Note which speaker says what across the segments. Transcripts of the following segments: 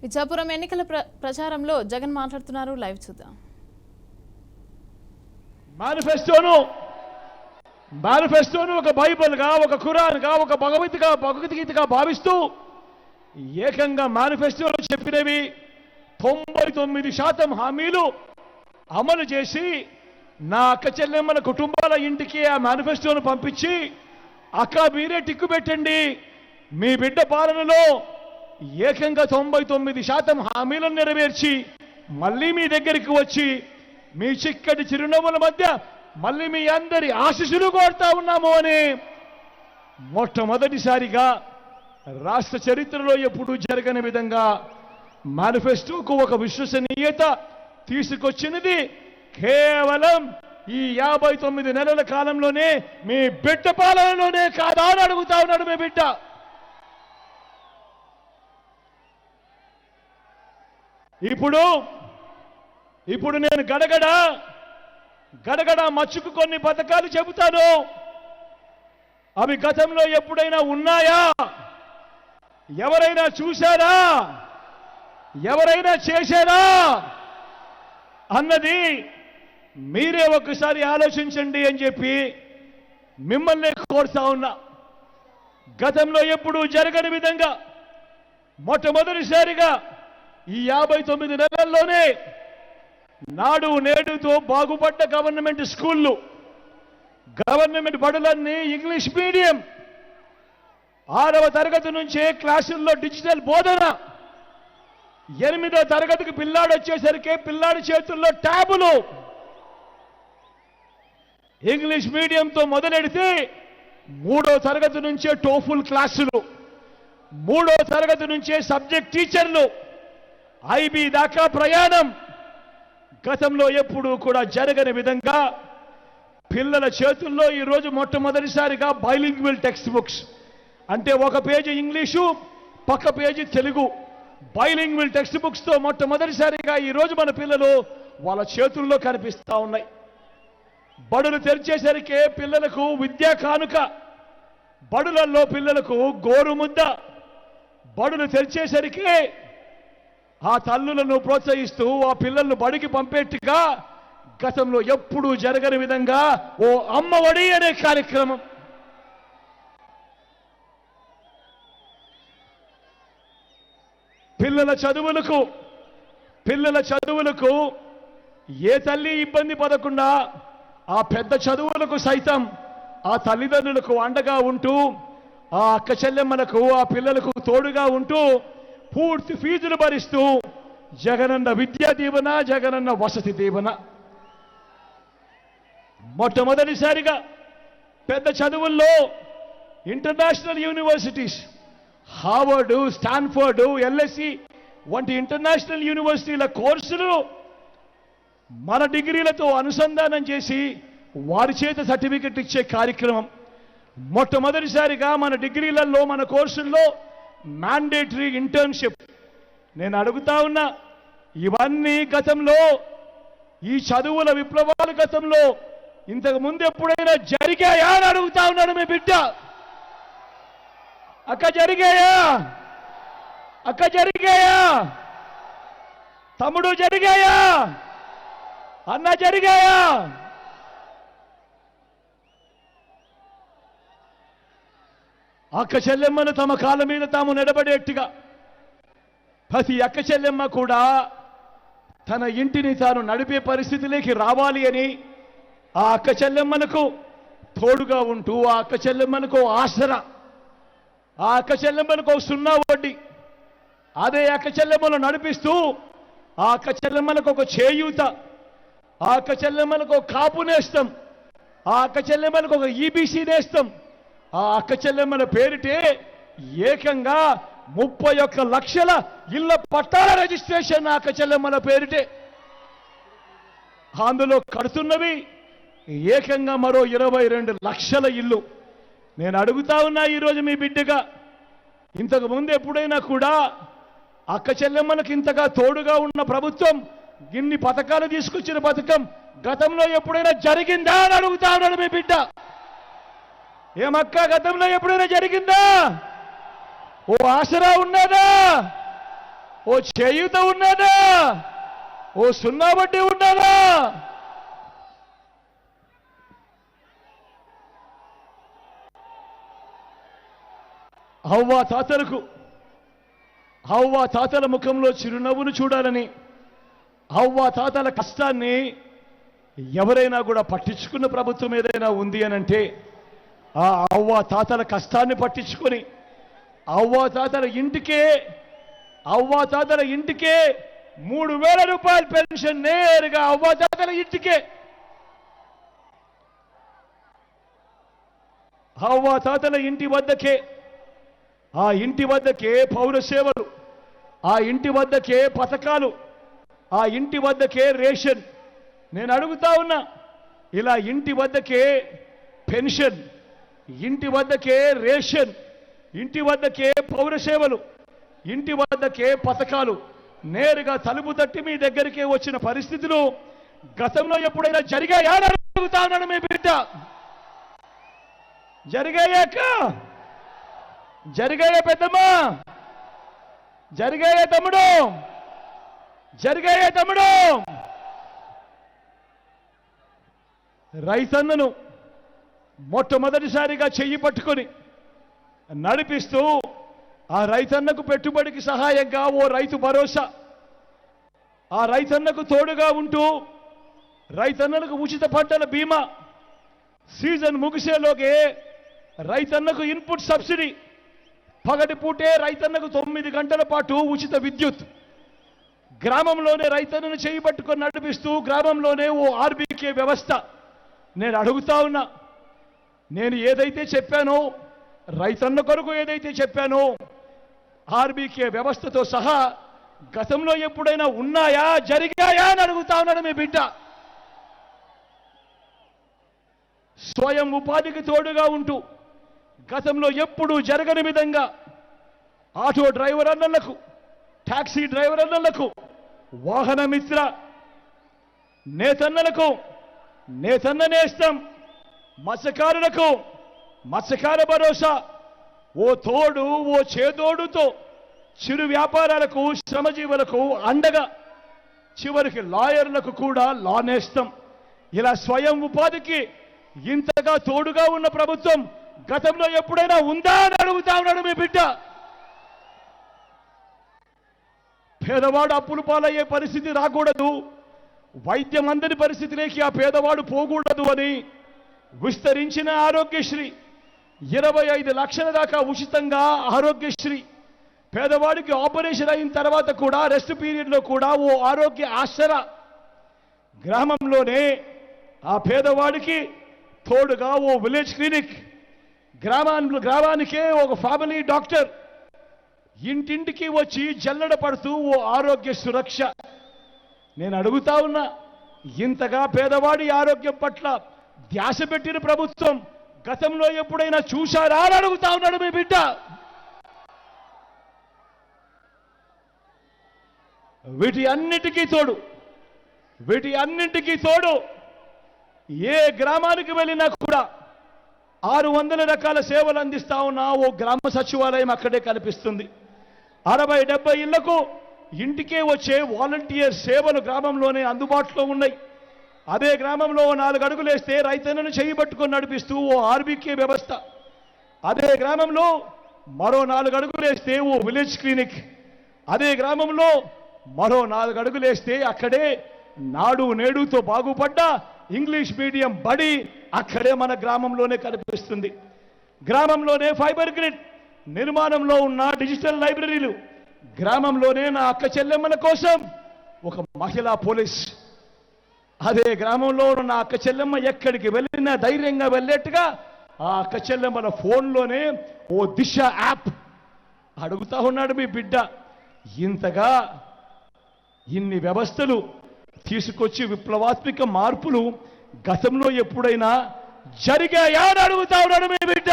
Speaker 1: ఇచ్చాపురం ఎన్నికల ప్రచారంలో జగన్ మాట్లాడుతున్నారు. లైవ్ చూద్దాం.
Speaker 2: మేనిఫెస్టోను ఒక బైబిల్గా, ఒక ఖురాన్గా, ఒక భగవద్గీతగా భావిస్తూ ఏకంగా మేనిఫెస్టోలో చెప్పినవి 99% హామీలు అమలు చేసి నా అక్క చెల్లెమ్మల కుటుంబాల ఇంటికి ఆ మేనిఫెస్టోను పంపించి, అక్క మీరే టిక్కు పెట్టండి, మీ బిడ్డ పాలనలో ఏకంగా 99% హామీలను నెరవేర్చి మళ్ళీ మీ దగ్గరికి వచ్చి మీ చిక్కటి చిరునవ్వుల మధ్య మళ్ళీ మీ అందరి ఆశీస్సులు కోరుతా ఉన్నాము అని మొట్టమొదటిసారిగా రాష్ట్ర చరిత్రలో ఎప్పుడూ జరగని విధంగా మేనిఫెస్టోకు ఒక విశ్వసనీయత తీసుకొచ్చినది కేవలం ఈ 59 నెలల కాలంలోనే, మీ బిడ్డ పాలనలోనే కాదా అని అడుగుతా ఉన్నాడు మీ బిడ్డ. ఇప్పుడు నేను గడగడ మచ్చుకు కొన్ని పథకాలు చెబుతాను. అవి గతంలో ఎప్పుడైనా ఉన్నాయా? ఎవరైనా చూశారా? ఎవరైనా చేశారా అన్నది మీరే ఒక్కసారి ఆలోచించండి అని చెప్పి మిమ్మల్ని కోరుతా ఉన్నా. గతంలో ఎప్పుడూ జరగని విధంగా మొట్టమొదటిసారిగా ఈ 59 నెలల్లోనే నాడు నేడుతో బాగుపడ్డ గవర్నమెంట్ స్కూళ్ళు, గవర్నమెంట్ బడులన్నీ ఇంగ్లీష్ మీడియం, 6వ తరగతి నుంచే క్లాసుల్లో డిజిటల్ బోధన, 8వ తరగతికి పిల్లాడు వచ్చేసరికి పిల్లాడి చేతుల్లో ట్యాబులు, ఇంగ్లీష్ మీడియంతో మొదలెడితే 3వ తరగతి నుంచే టోఫుల్ క్లాసులు, 3వ తరగతి నుంచే సబ్జెక్ట్ టీచర్లు, ఐబీ దాకా ప్రయాణం. గతంలో ఎప్పుడూ కూడా జరగని విధంగా పిల్లల చేతుల్లో ఈరోజు మొట్టమొదటిసారిగా బైలింగ్వల్ టెక్స్ట్ బుక్స్, అంటే ఒక పేజీ ఇంగ్లీషు, పక్క పేజీ తెలుగు, బైలింగ్వల్ టెక్స్ట్ బుక్స్తో మొట్టమొదటిసారిగా ఈరోజు మన పిల్లలు వాళ్ళ చేతుల్లో కనిపిస్తూ ఉన్నాయి. బడులు తెరిచేసరికి పిల్లలకు విద్యా కానుక, బడులలో పిల్లలకు గోరుముద్ద, బడులు తెరిచేసరికి ఆ తల్లులను ప్రోత్సహిస్తూ ఆ పిల్లలను బడికి పంపేట్టుగా గతంలో ఎప్పుడూ జరగని విధంగా ఓ అమ్మఒడి అనే కార్యక్రమం. పిల్లల చదువులకు ఏ తల్లి ఇబ్బంది పడకుండా ఆ పెద్ద చదువులకు సైతం ఆ తల్లిదండ్రులకు అండగా ఉంటూ, ఆ అక్క చెల్లెమ్మలకు, ఆ పిల్లలకు తోడుగా ఉంటూ పూర్తి ఫీజులు భరిస్తూ జగనన్న విద్యా దీవెన, జగనన్న వసతి దీవెన. మొట్టమొదటిసారిగా పెద్ద చదువుల్లో international universities, Harvard, Stanford, LSC వంటి ఇంటర్నేషనల్ యూనివర్సిటీల కోర్సులు మన డిగ్రీలతో అనుసంధానం చేసి వారి చేత సర్టిఫికెట్ ఇచ్చే కార్యక్రమం. మొట్టమొదటిసారిగా మన డిగ్రీలలో, మన కోర్సుల్లో మ్యాండేటరీ ఇంటర్న్షిప్. నేను అడుగుతా ఉన్నా, ఇవన్నీ గతంలో, ఈ చదువుల విప్లవాలు గతంలో ఇంతకు ముందు ఎప్పుడైనా జరిగాయా అని అడుగుతా ఉన్నాడు మీ బిడ్డ. అక్క జరిగాయా? అక్క జరిగాయా? తమ్ముడు జరిగాయా? అన్న జరిగాయా? అక్క చెల్లెమ్మను తమ కాళ్ళ మీద తాము నిలబడేట్టుగా ప్రతి అక్క చెల్లెమ్మ కూడా తన ఇంటిని తాను నడిపే పరిస్థితిలోకి రావాలి అని ఆ అక్క చెల్లెమ్మలకు తోడుగా ఉంటూ, ఆ అక్క చెల్లెమ్మలకు ఆసరా, ఆ అక్క చెల్లెమ్మలకు 0 వడ్డీ, అదే అక్క చెల్లెమ్మను నడిపిస్తూ ఆ అక్క చెల్లెమ్మలకు ఒక చేయూత, ఆ అక్క చెల్లెమ్మలకు ఒక కాపు నేస్తం, ఆ అక్క చెల్లెమ్మలకు ఒక ఈబీసీ నేస్తం, ఆ అక్క చెల్లెమ్మల పేరిటే ఏకంగా 31 లక్షల ఇళ్ల పట్టాల రిజిస్ట్రేషన్ అక్క చెల్లెమ్మల పేరిటే. అందులో కడుతున్నవి ఏకంగా మరో 22 లక్షల ఇల్లు. నేను అడుగుతా ఉన్నా ఈరోజు మీ బిడ్డగా, ఇంతకు ముందు ఎప్పుడైనా కూడా అక్క చెల్లెమ్మలకు ఇంతగా తోడుగా ఉన్న ప్రభుత్వం ఇన్ని పథకాలు తీసుకొచ్చిన పథకం గతంలో ఎప్పుడైనా జరిగిందా అని అడుగుతా ఉన్నాడు మీ బిడ్డ. ఏమక్క గతంలో ఎప్పుడైనా జరిగిందా? ఓ ఆసరా ఉన్నదా? ఓ చేయూత ఉన్నదా? ఓ సున్నా వడ్డీ ఉన్నదా? హవ్వ తాతల ముఖంలో చిరునవ్వును చూడాలని, హవ్వ తాతల కష్టాన్ని ఎవరైనా కూడా పట్టించుకున్న ప్రభుత్వం ఏదైనా ఉంది అనంటే ఆ హవ్వ తాతల కష్టాన్ని పట్టించుకొని హవ్వ తాతల ఇంటికే 3,000 రూపాయల పెన్షన్ నేరుగా హవ్వ తాతల ఇంటికే. హవ్వ తాతల ఇంటి వద్దకే, ఆ ఇంటి వద్దకే పౌర సేవలు, ఆ ఇంటి వద్దకే పథకాలు, ఆ ఇంటి వద్దకే రేషన్. నేను అడుగుతా ఉన్నా, ఇలా ఇంటి వద్దకే పెన్షన్, ఇంటి వద్దకే రేషన్, ఇంటి వద్దకే పౌర సేవలు, ఇంటి వద్దకే పథకాలు నేరుగా తలుపు తట్టి మీ దగ్గరికే వచ్చిన పరిస్థితులు గతంలో ఎప్పుడైనా జరిగాయా అని అడుగుతా ఉన్నాను మీ బిడ్డ. జరిగాయాక? జరిగాయా పెద్దమ్మా? జరిగాయా తమ్ముడు? జరిగాయా తమ్ముడు? రైతన్నను మొట్టమొదటిసారిగా చెయ్యి పట్టుకొని నడిపిస్తూ ఆ రైతన్నకు పెట్టుబడికి సహాయంగా ఓ రైతు భరోసా, ఆ రైతన్నకు తోడుగా ఉంటూ రైతన్నలకు ఉచిత పంటల బీమా, సీజన్ ముగిసేలోగే రైతన్నకు ఇన్పుట్ సబ్సిడీ, పగటిపూటే రైతన్నకు 9 గంటల పాటు ఉచిత విద్యుత్, గ్రామంలోనే రైతన్నను చేయబట్టుకొని నడిపిస్తూ గ్రామంలోనే ఓ ఆర్బీకే వ్యవస్థ. నేను అడుగుతా ఉన్నా, నేను ఏదైతే చెప్పానో, రైతన్న కొరకు ఏదైతే చెప్పానో ఆర్బీకే వ్యవస్థతో సహా గతంలో ఎప్పుడైనా ఉన్నాయా, జరిగాయా అని అడుగుతా ఉన్నాడు మీ బిడ్డ. స్వయం ఉపాధికి తోడుగా ఉంటూ గతంలో ఎప్పుడూ జరగని విధంగా ఆటో డ్రైవర్ అన్నలకు, టాక్సీ డ్రైవర్ అన్నలకు, వాహన మిత్ర నేతన్నలకు నేతన్న నేస్తం, మత్స్యకారులకు మత్స్యకార భరోసా, ఓ తోడు ఓ చేదోడుతో చిరు వ్యాపారాలకు, శ్రమజీవులకు అండగా, చివరికి లాయర్లకు కూడా లా నేస్తం. ఇలా స్వయం ఉపాధికి ఇంతగా తోడుగా ఉన్న ప్రభుత్వం గతంలో ఎప్పుడైనా ఉందా అని అడుగుతా ఉన్నాడు మీ బిడ్డ. పేదవాడు అప్పులు పాలయ్యే పరిస్థితి రాకూడదు, వైద్యం అందని పరిస్థితిలోకి ఆ పేదవాడు పోకూడదు అని విస్తరించిన ఆరోగ్యశ్రీ, 25 లక్షల దాకా ఉచితంగా ఆరోగ్యశ్రీ, పేదవాడికి ఆపరేషన్ అయిన తర్వాత కూడా రెస్ట్ పీరియడ్లో కూడా ఓ ఆరోగ్య ఆసరా, గ్రామంలోనే ఆ పేదవాడికి తోడుగా ఓ విలేజ్ క్లినిక్, గ్రామానికే ఒక ఫ్యామిలీ డాక్టర్, ఇంటింటికి వచ్చి జల్లెడ పడుతూ ఓ ఆరోగ్య సురక్ష. నేను అడుగుతా ఉన్నా, ఇంతగా పేదవాడి ఆరోగ్యం పట్ల ధ్యాస పెట్టిన ప్రభుత్వం గతంలో ఎప్పుడైనా చూశారా అని అడుగుతా ఉన్నాడు మీ బిడ్డ. వీటి అన్నిటికీ తోడు ఏ గ్రామానికి వెళ్ళినా కూడా 600 రకాల సేవలు అందిస్తా ఉన్న ఓ గ్రామ సచివాలయం అక్కడే కనిపిస్తుంది. 60-70 ఇళ్లకు ఇంటికే వచ్చే వాలంటీర్ సేవలు గ్రామంలోనే అందుబాటులో ఉన్నాయి. అదే గ్రామంలో 4 అడుగులు వేస్తే రైతన్నను చేయబట్టుకొని నడిపిస్తూ ఓ ఆర్బీకే వ్యవస్థ, అదే గ్రామంలో మరో 4 అడుగులు వేస్తే ఓ విలేజ్ క్లినిక్, అదే గ్రామంలో మరో 4 అడుగులు వేస్తే అక్కడే నాడు నేడుతో బాగుపడ్డ ఇంగ్లీష్ మీడియం బడి అక్కడే మన గ్రామంలోనే కనిపిస్తుంది. గ్రామంలోనే ఫైబర్ గ్రిడ్ నిర్మాణంలో ఉన్న డిజిటల్ లైబ్రరీలు, గ్రామంలోనే నా అక్క చెల్లెమ్మల కోసం ఒక మహిళా పోలీస్, అదే గ్రామంలో ఉన్న అక్క చెల్లెమ్మ ఎక్కడికి వెళ్ళినా ధైర్యంగా వెళ్ళేట్టుగా ఆ అక్క చెల్లెమ్మల ఫోన్లోనే ఓ దిశ యాప్. అడుగుతా ఉన్నాడు మీ బిడ్డ, ఇంతగా ఇన్ని వ్యవస్థలు తీసుకొచ్చి విప్లవాత్మక మార్పులు గతంలో ఎప్పుడైనా జరిగాయా అని అడుగుతా ఉన్నాడు మీ బిడ్డ.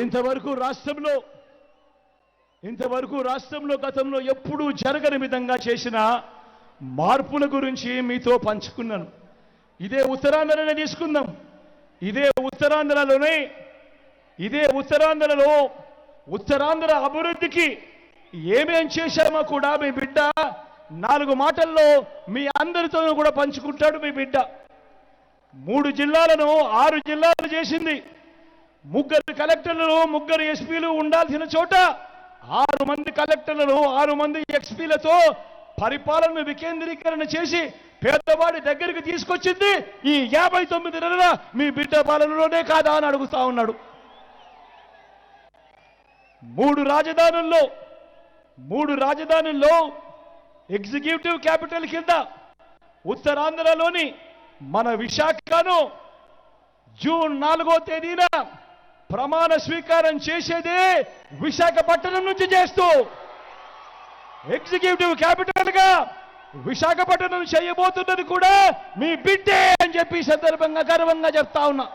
Speaker 2: ఇంతవరకు రాష్ట్రంలో గతంలో ఎప్పుడూ జరగని విధంగా చేసిన మార్పుల గురించి మీతో పంచుకున్నాను. ఇదే ఉత్తరాంధ్రనే తీసుకుందాం. ఇదే ఉత్తరాంధ్రలో ఉత్తరాంధ్ర అభివృద్ధికి ఏమేం చేశామో కూడా మీ బిడ్డ 4 మాటల్లో మీ అందరితోనూ కూడా పంచుకుంటాడు. మీ బిడ్డ 3 జిల్లాలను 6 జిల్లాలు చేసింది. 3 కలెక్టర్లు 3 ఎస్పీలు ఉండాల్సిన చోట 6 మంది కలెక్టర్లను 6 మంది ఎస్పీలతో పరిపాలనను వికేంద్రీకరణ చేసి పేదవాడి దగ్గరికి తీసుకొచ్చింది ఈ 59 నెలల మీ బిడ్డ పాలనలోనే కాదా అని అడుగుతా ఉన్నాడు. 3 రాజధానుల్లో ఎగ్జిక్యూటివ్ క్యాపిటల్ కింద ఉత్తరాంధ్రలోని మన విశాఖను జూన్ 4వ తేదీన ప్రమాణ స్వీకారం చేసేదే విశాఖపట్నం నుంచి చేస్తూ ఎగ్జిక్యూటివ్ క్యాపిటల్ గా విశాఖపట్నం చేయబోతున్నది కూడా మీ బిడ్డే అని చెప్పి సందర్భంగా గర్వంగా చెప్తా ఉన్నా.